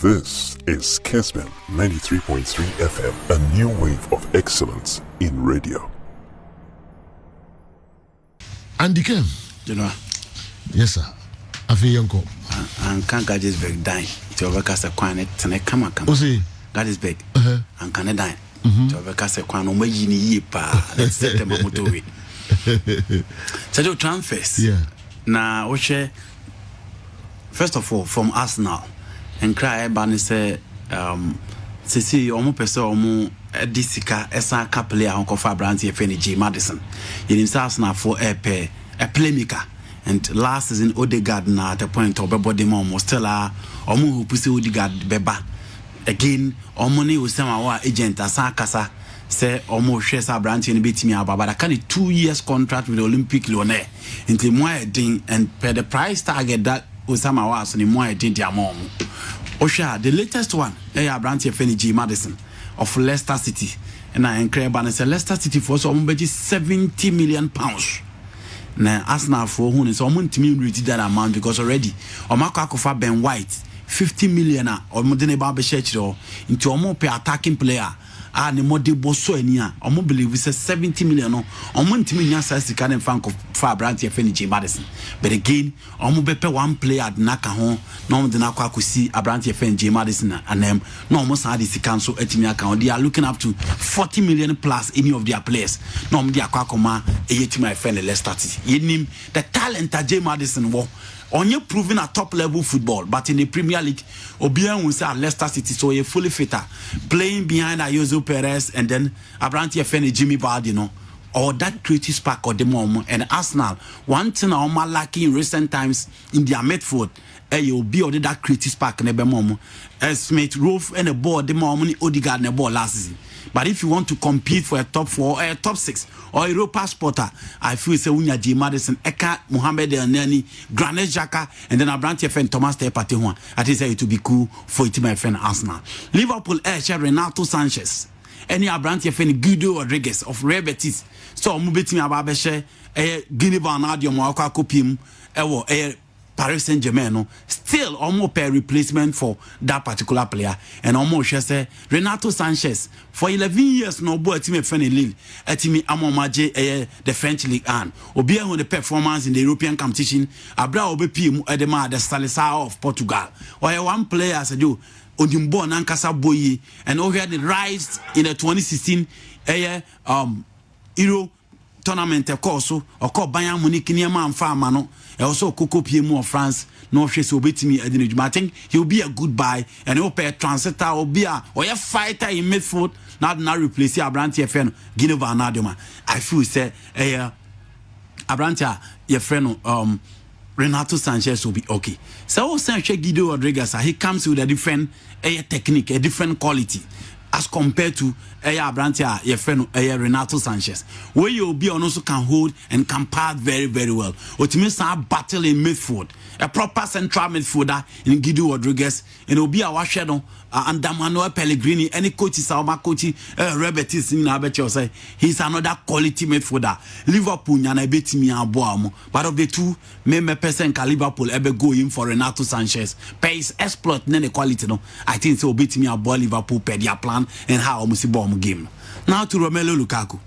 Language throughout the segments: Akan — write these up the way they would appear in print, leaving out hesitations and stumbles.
This is Kesman 93.3 FM, a new wave of excellence in radio. Andy Kem. You know? Yes, sir. I feel young. And can't gadgets beg dying. To overcast a quanet and a come. Oh, see. Gadgets beg. And can a dine. To overcast a quan on my yini pa. Let's set them up to it. So do transfers. Yeah. Now, first of all, from Arsenal. And cry Barney say, Sisi, omo pese omo disika esa ka player Uncle Fabranti FNG Madison. You didn't Arsenal for a playmaker. And last season Odegaard na at a point of body mom was still omo who pussy Odegaard beba. Again, omo ni usema wa agent asakasa say omo shesa Branti and beat me about but I can't 2 years contract with the Olympic Lyonnais into more ding and pay the price target that Osama was and more did their mom. Osha, the latest one, Branti FNG Madison of Leicester City. And I encourage and say Leicester City for some £70 million. Now, Arsenal for whom is almost to me reach that amount because already Omaka Kofa Ben White 50 million or Modene Barber Shechro into a more attacking player. And the more de bosso enia, or more believe we say 70 million or 1 million size to can fan of Fabranti FNG Madison. But again, almost bepe one player at Naka home, no the Naka could see Abranti FNG Madison and them no almost had this council etimia account. They are looking up to 40 million plus any of their players. No, they are Kwakoma, a my friend Leicester City. You name the talent that J Madison war. On you proving a top level football, but in the Premier League, Obiang will say Leicester City, so a fully fitter, playing behind Ayozo Perez and then Abranti FN Jimmy Bardino, or that creative spark or the moment. And Arsenal, one thing I'm lacking in recent times in their midfield, you'll be already that creative spark in the moment. Smith, Rolf, and the ball, the moment Odegaard and the ball last season. But if you want to compete for a top 4 or a top 6 or Europa spotter, I feel say Unya J Madison, Eka, Mohamed El Neni, Granit Xhaka, and then Abranti FN Thomas Tepatehua. I think it would be cool for it my friend Arsenal. Liverpool Renato Sanchez. Any Abranti FN Guido Rodriguez of Real Betis. So Mubeti Ababeshe, Guinea Banadio Moaka Kopim, Paris Saint-Germain still almost pay replacement for that particular player and almost say Renato Sanchez for 11 years no boy team friendly Lille atimi amomaje the French League and obi on the performance in the European competition abra obi pm edema the Seleção of Portugal or one player said you Odimbo Nankasa Boye and over the rise in the 2016 Euro tournament course or called Bayern Munich near man farmer no also Coco PMO of France no she so bet me I think he'll be a good buy and he'll pay a transitor or be a fighter in midfield not now replace Abranti FN Guinea Vanadoma. I feel say Abranti your friend Renato Sanchez will be okay. So Sanchez Guido Rodriguez he comes with a different technique, a different quality as compared to Abranti your friend Renato Sanchez, where you'll be also can hold and can pass very, very well. What means a battle in midfield, a proper central midfielder in Guido Rodriguez, and it'll be our shadow and Manuel Pellegrini, any coach is our coach, Rebetis in Abecho say he's another quality midfielder. Liverpool and bet me a boam, but of the two, member person can Liverpool ever go in for Renato Sanchez. Pace exploit any quality no. I think so bet me a ball Liverpool per their plan and how almost bomb game. Now to Romelu Lukaku.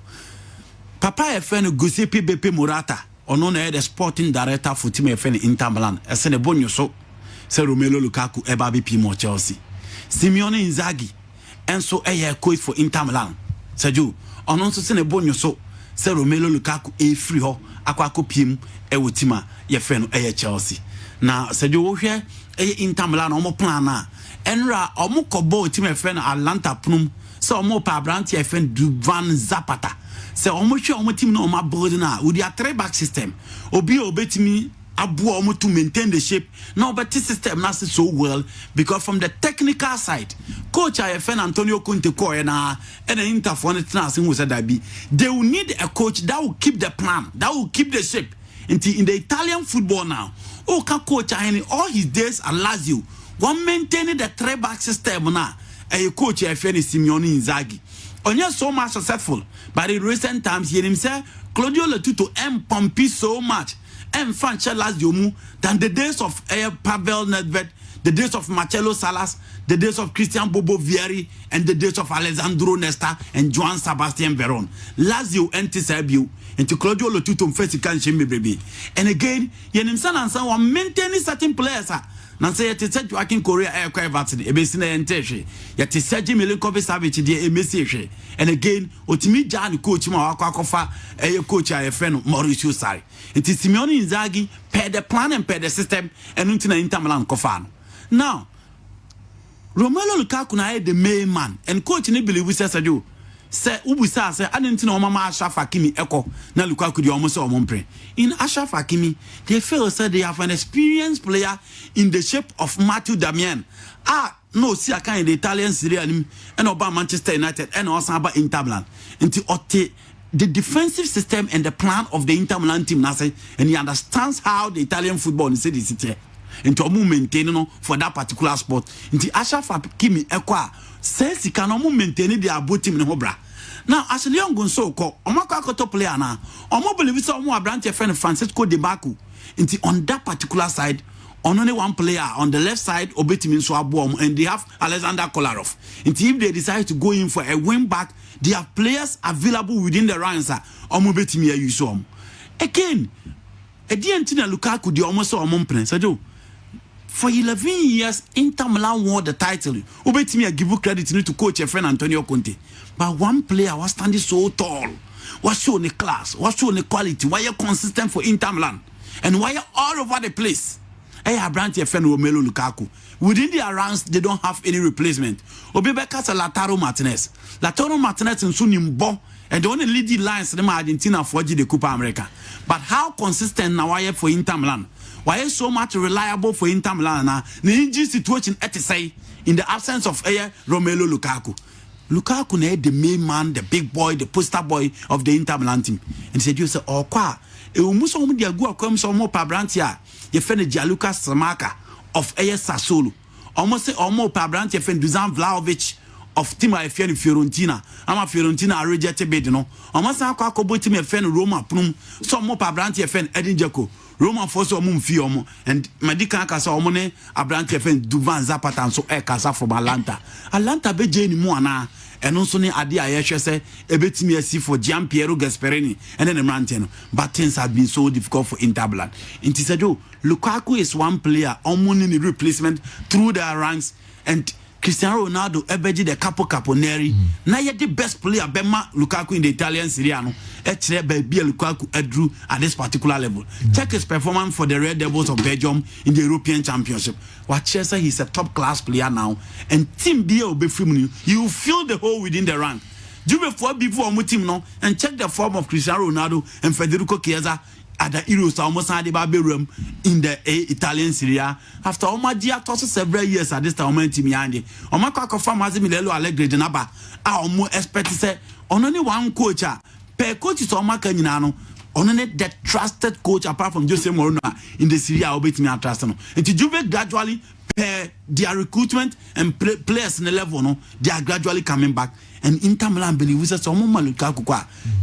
Papa FN Giuseppe Beppe Morata, or no the sporting director for Team FN Inter Milan. I said a bonus so say Romelu Lukaku eba BP more Chelsea. Simeone Inzaghi and so a coach for Inter Milan. Said you on also send a bonus so say Romelu Lukaku a free ho aquaco pim e wutima ye friend a Chelsea. Now said you here a Inter Milan omo plan na enra omo kobo team FN Atlanta Pnum. So omo pa Abranti FN Duvan Zapata. So omo sure omo team no omo board na with their 3-back system. Obi obetimi abu omo to maintain the shape. No, but this system not so well because from the technical side, coach IFN Antonio Conte na and the Inter for the they will need a coach that will keep the plan, that will keep the shape. In the Italian football now, coach all his days at Lazio, one maintaining the 3-back system now. A coach FN Simeone Inzaghi. Only so much successful, but in recent times he himself Claudio Lotito Pompi so much and Francia Lazio than the days of Pavel Nedved the days of Marcelo Salas, the days of Christian Bobo Vieri, and the days of Alessandro Nesta and Joan Sebastian Veron. Lazio enti Serbio into Claudio Lotutum Fesikan Shimmy baby. And again, Yenimsan and someone maintaining certain players. Nancy yet said Joaquin Korea aircraft vaccine, a basin and Teshi, yet is Sergi Milinkovic Savage, dear Messier. And again, Otimi Jan coach Mawakakofa, a coach, a friend Mauricio Sari. It is Simeone Inzaghi, per the plan and per the system, and Untina Inter Milan Kofano. Now, Romelu Lukaku na the main man, and coach Nibili we says I do. Say Ubusa say I didn't know Mama Ashraf Hakimi echo na Lukaku di almost all monpre. In Ashraf Hakimi, they feel said they have an experienced player in the shape of Matthew Damian. No, see I can in the Italian Serie A and about Manchester United and also about Inter Milan. Until the defensive system and the plan of the Inter Milan team and he understands how the Italian football is city into a maintain for that particular sport. Until Ashraf Hakimi echo says he can almost maintain their both team in Hobra. Now, as a young Gonso call, Omaka top player now, Omo believe some more branch your friend Francisco De Baku. Until on that particular side, on only one player on the left side, Obetimin Swabom, and they have Alexander Kolarov. Until if they decide to go in for a wing back, they have players available within the ranks. Omobetimi Yusom. Again, Ediantina Lukaku, the almost so Omon. For 11 years, Inter Milan won the title. Obetimi give you credit to coach your friend Antonio Conte. But one player was standing so tall, was showing the class, was showing the quality, why you consistent for Inter Milan, and why you all over the place. I have brand your friend Romelu Lukaku. Within their ranks, they don't have any replacement. Obebeka Lautaro Martinez. Lautaro Martinez and Sunimbo, and the only leading lines in Argentina for the Copa America. But how consistent now are you for Inter Milan? Why is so much reliable for Inter Milan now? The injury situation at say in the absence of Romelu Lukaku. Lukaku is the main man, the big boy, the poster boy of the Inter Milan team. And said, you say, oh, qua, it will move some of the go come some more Pabrantia, your friend Gianluca Samaka of Sassuolo. Almost say, almost Pabrantia, your friend Dusan Vlahovic of Team IFN Fiorentina. I'm a Fiorentina rejected bed, you know. Almost I can't go to me a friend Roma Plum, some more Pabrantia, your friend Edin Dzeko. Roma force or mum fiomo and Medica Casa Omone, a branch of Duvan Zapata, so a casa from Atlanta. Atlanta be Jane Moana, and also near Adia Yeshese, a bit me for Gian Piero Gasperini, and then a mountain. But things have been so difficult for Inter Milan. In Tisado, Lukaku is one player, almost in replacement through their ranks, and Cristiano Ronaldo, Ebeji the Caponeri. Now yet the best player, Bema Lukaku in the Italian Serie A. Baby Lukaku drew at this particular level. Check his performance for the Red Devils of Belgium in the European Championship. Watchesa, he's a top class player now, and Team B will be filming you fill the hole within the rank. Do before team no and check the form of Cristiano Ronaldo and Federico Chiesa at the Euros almost had the room in the Italian Serie A. After Omadia tosses several years at this time, team Yandi. Omaka from Mazimilelo Allegri Denaba. I almost expect to say on only one coach. Per coach is Omaka Ninano. Only that trusted coach apart from Jose Mourinho in the Serie A will be me and trust. And to Juve gradually per their recruitment and players in the level, no, they are gradually coming back. And Inter Milan believe with us,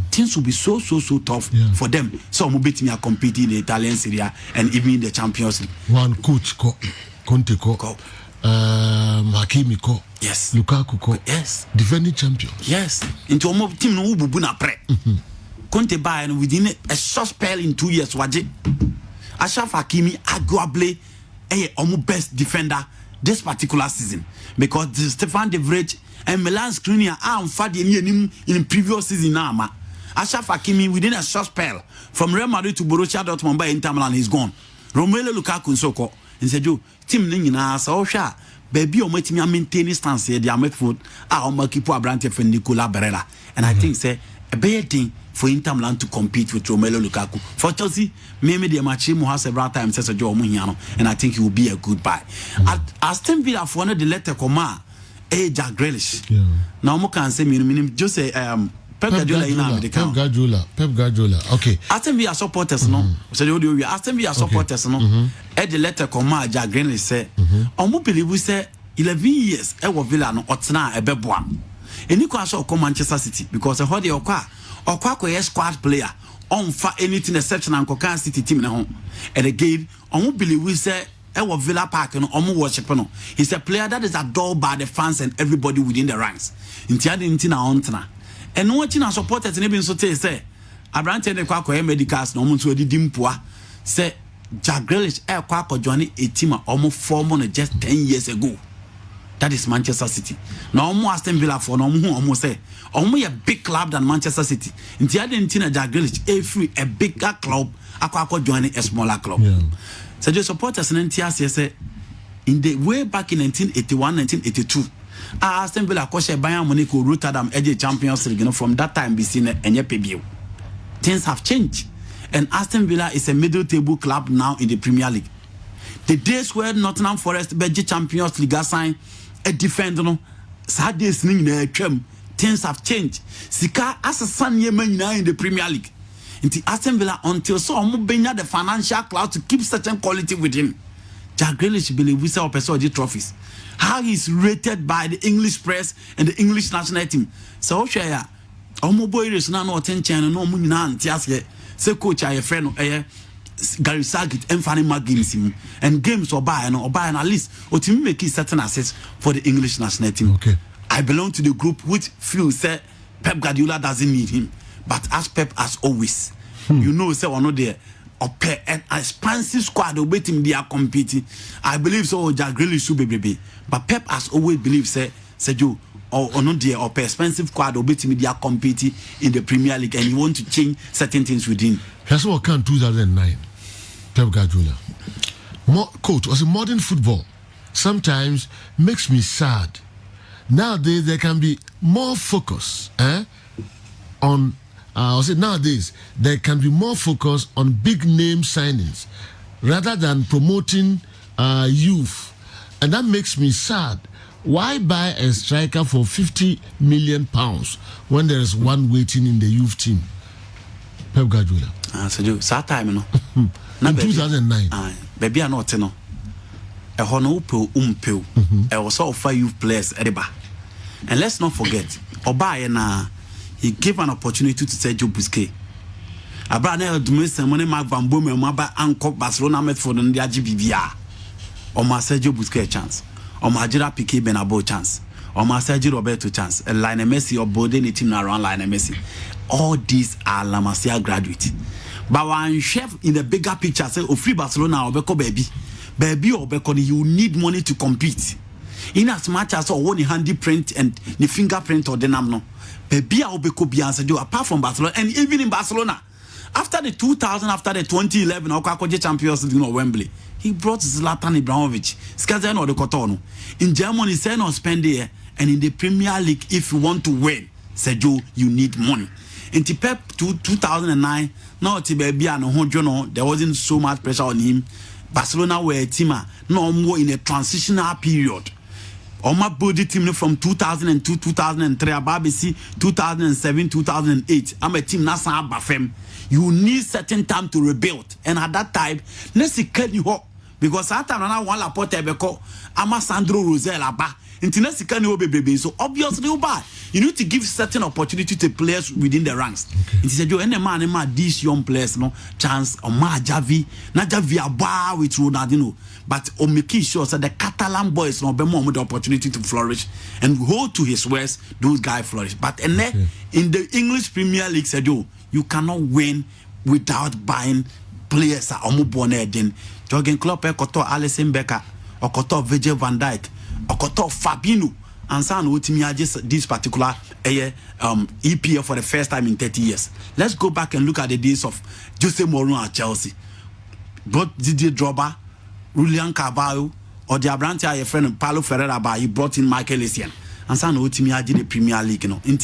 things will be so tough for them. So I'm betting me a compete in the Italian Serie A and even in the Champions League. One coach Conte Hakimi ko. Yes. Lukaku ko. Yes. Defending champions. Yes. Into a team no bubuna pre. Conte buy and within a short spell in 2 years. Waje. Ashraf Hakimi arguably almost best defender this particular season because Stefan De Vrij and Milan Skriniar are in previous season now. Ashraf Hakimi within a short spell from Real Madrid to Borussia Dortmund by Inter Milan is gone. Romelu Lukaku Nsoko and said you team nina so sha baby o matimi maintain stance here their midfield o makipo abrante for Nicola Barella and I think say a bad thing for Inter Milan to compete with Romelu Lukaku. For Chelsea, maybe the match him has several times says a Joe Muhiano, and I think he will be a good buy. Aston Villa for one the letter Koma, Jack Grealish. Now mo can say me just say Pep Guardiola. Okay. Aston Villa supporters no. So you Aston Villa supporters no. The letter Koma Jack Grealish say, omo believe we say 11 years e wo Villa no otena e beboa. Eni kwa so come Manchester City because how dey okwa a squad player on for anything exceptional and City team na home. And again, I won't believe we say Ewo Villa Park no omo worship no. He's a player that is adored by the fans and everybody within the ranks. Inti ade nti na ontena. And no na supporters ne bi nso tey say Abrante ne kwa medicals no omo nso odidi mpoa say Jack Grealish kwa join a team omo form no just 10 years ago. That is Manchester City. Now omo Aston Villa for no omo say omo a big club than Manchester City. Inti ade nti na Jack Grealish free a bigger club akwa join a smaller club. Yeah. So the supporters in NTS say in the way back in 1981, 1982, Aston Villa koshe Bayern Munich Rotterdam edge Champions League. From that time, be seen enye PBO. Things have changed, and Aston Villa is a middle table club now in the Premier League. The days where Nottingham Forest edge Champions League sign a defender no, sad days things have changed. Sika as a son now in the Premier League. Into Aston Villa until so benya the financial clout to keep certain quality with him. Jack Grealish believe we sell the trophies. How he's rated by the English press and the English national team. So share omo boy is na no attention no mu nyina antiase say coach aye friend Gary Southgate and Fanny games and games or buy at least otimi make certain assets for the English national team. Okay. I belong to the group which feels say Pep Guardiola doesn't need him. But as Pep as always, you know, say one of the an expansive squad waiting they are competing. I believe so. Jack Grealish should be, but Pep has always believed say Joe or no dear or expensive squad waiting they are competing in the Premier League, and you want to change certain things within. That's what can 2009. Pep Guardiola, coach, was modern football. Sometimes makes me sad. Nowadays there can be more focus, on. I say nowadays there can be more focus on big name signings rather than promoting youth, and that makes me sad. Why buy a striker for £50 million when there is one waiting in the youth team? Pep Guardiola. So that time no. In 2009. Baby are not no. A hono umpel. I was all 5 youth players ediba. And let's not forget, Obaye na he gave an opportunity to Sergio Busquets. Abraham Dumese money Mark Van Bommel maba anko Barcelona met for the GBVR. Or ma Sergio Busquets chance. Or ma Gerard Piqué Benabo chance. Or ma Sergio Roberto chance. And Lionel Messi or Bodeni team around Lionel Messi. All these are La Masia graduates. But one chef in the bigger picture say, "Oh, free Barcelona or Beko baby or Beko, you need money to compete." In as much as one handy print and the fingerprint or the no. Baby or Beko be answered you apart from Barcelona and even in Barcelona. After the 2000, after the 2011 Okakoje Champions League or Wembley, he brought Zlatan Ibrahimovic, Skazen or the Cotonou. In Germany, say no spend there, and in the Premier League, if you want to win, Sergio, you need money. In Pep 2009, now baby and no, there wasn't so much pressure on him. Barcelona were a team no more in a transitional period. My body team from 2002, 2003, Babisi 2007, 2008. I'm a team that's Bafem. You need certain time to rebuild, and at that time, let's see you up because at that time I want Laporte beko. I'm Sandro Rosell ba. So obviously you need to give certain opportunity to players within the ranks. It said you any man these young players no chance or ma Javi aba with Ronaldinho, but make sure that the Catalan boys no be more with the opportunity to flourish and hold to his words. Those guys flourish, but in the English Premier League said you cannot win without buying players that are born then. Jurgen Klopp koto Alisson Becker or koto Virgil van Dijk or koto Fabinho and San Utimi just this particular EPL for the first time in 30 years. Let's go back and look at the days of Jose Mourinho at Chelsea. Brought Didier Drogba, Julian Carvalho, or the Abrante your friend Paulo Ferreira, he brought in Michael Essien. And San Utimi the Premier League, you know. And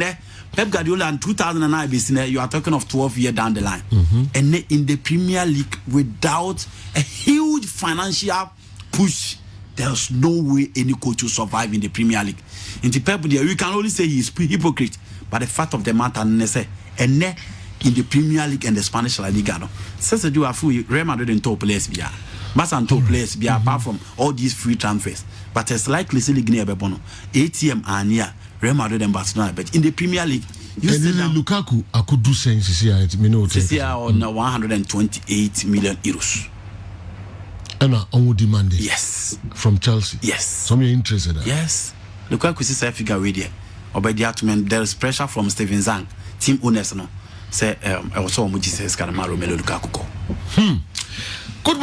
then Pep Guardiola in 2009, you are talking of 12 years down the line. And in the Premier League, without a huge financial push, there's no way any coach will survive in the Premier League. In the Pep, you can only say he's hypocrite, but the fact of the matter, and in the Premier League and the Spanish La Liga, no, says you are free. Real Madrid and top players, Masan top players, apart from all these free transfers. But it's likely to be ATM and yeah. Real Madrid and Barcelona, but in the Premier League, you see Lukaku, I could do saying on 128 million euros. And on demanded. Yes. From Chelsea. Yes. Some you're interested in. Yes. Look at Kusi figure with you. There is pressure from Steven Zhang, team owners no. Say also Romelu Lukaku. Good morning.